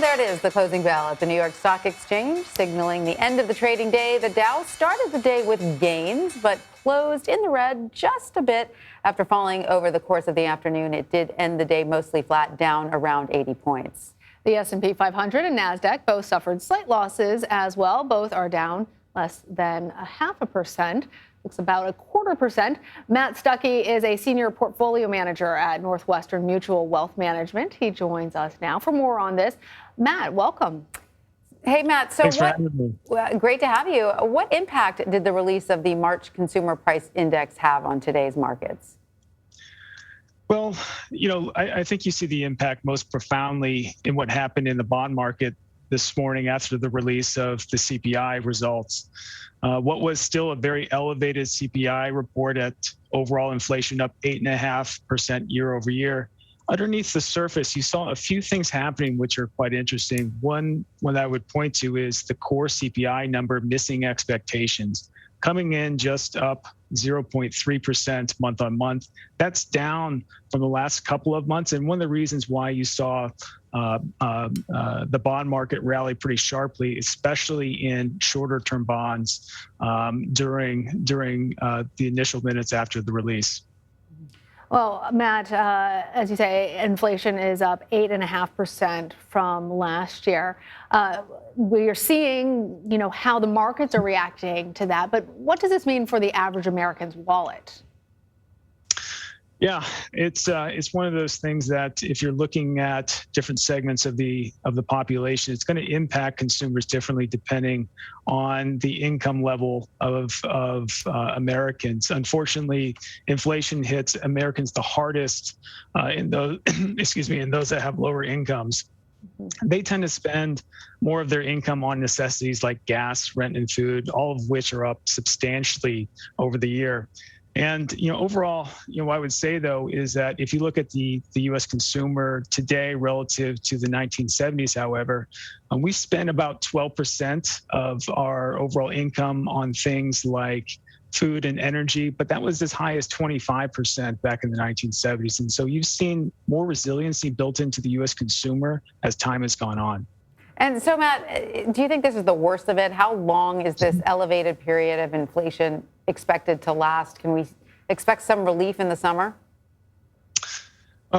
And there it is, the closing bell at the New York Stock Exchange, signaling the end of the trading day. The Dow started the day with gains, but closed in the red just a bit after falling over the course of the afternoon. It did end the day mostly flat, down around 80 points. The S&P 500 and NASDAQ both suffered slight losses as well. Both are down less than 0.5%. Looks about 0.25%. Matt Stucky is a senior portfolio manager at Northwestern Mutual Wealth Management. He joins us now for more on this. Matt, welcome. Hey, Matt. So Thanks for having me. Great to have you. What impact did the release of the March Consumer Price Index have on today's markets? Well, I think you see the impact most profoundly in what happened in the bond market this morning after the release of the CPI results. What was still a very elevated CPI report at overall inflation up 8.5% year over year. Underneath the surface, you saw a few things happening which are quite interesting. One I would point to is the core CPI number missing expectations, coming in just up 0.3% month on month. That's down from the last couple of months. And one of the reasons why you saw the bond market rally pretty sharply, especially in shorter term bonds during the initial minutes after the release. Well, Matt, as you say, inflation is up 8.5% from last year. We are seeing, how the markets are reacting to that. But what does this mean for the average American's wallet? Yeah, it's one of those things that if you're looking at different segments of the population, it's going to impact consumers differently depending on the income level of Americans. Unfortunately, inflation hits Americans the hardest in those in those that have lower incomes. They tend to spend more of their income on necessities like gas, rent, and food, all of which are up substantially over the year. And overall, what I would say, though, is that if you look at the U.S. consumer today relative to the 1970s, however, we spend about 12% of our overall income on things like food and energy, but that was as high as 25% back in the 1970s. And so you've seen more resiliency built into the U.S. consumer as time has gone on. And so, Matt, do you think this is the worst of it? How long is this elevated period of inflation expected to last? Can we expect some relief in the summer?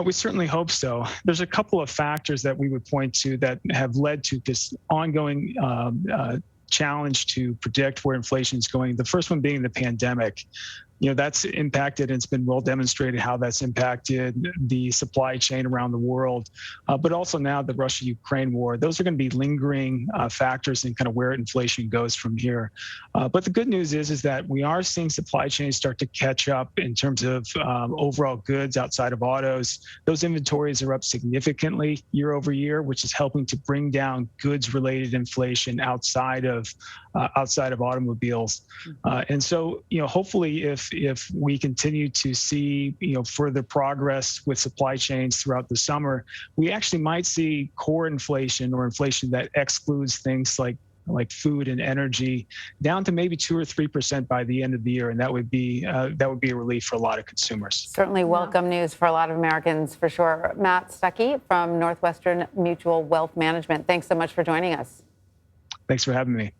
We certainly hope so. There's a couple of factors that we would point to that have led to this ongoing challenge to predict where inflation is going. The first one being the pandemic. That's impacted, and it's been well demonstrated how that's impacted the supply chain around the world, but also now the Russia-Ukraine war. Those are going to be lingering factors in kind of where inflation goes from here. But the good news is that we are seeing supply chains start to catch up in terms of overall goods outside of autos. Those inventories are up significantly year over year, which is helping to bring down goods-related inflation outside of automobiles. And so, hopefully, if we continue to see, further progress with supply chains throughout the summer, we actually might see core inflation or inflation that excludes things like food and energy down to maybe 2 or 3% by the end of the year, and that would be a relief for a lot of consumers. Certainly welcome news for a lot of Americans, for sure. Matt Stucky from Northwestern Mutual Wealth Management, thanks so much for joining us. Thanks for having me.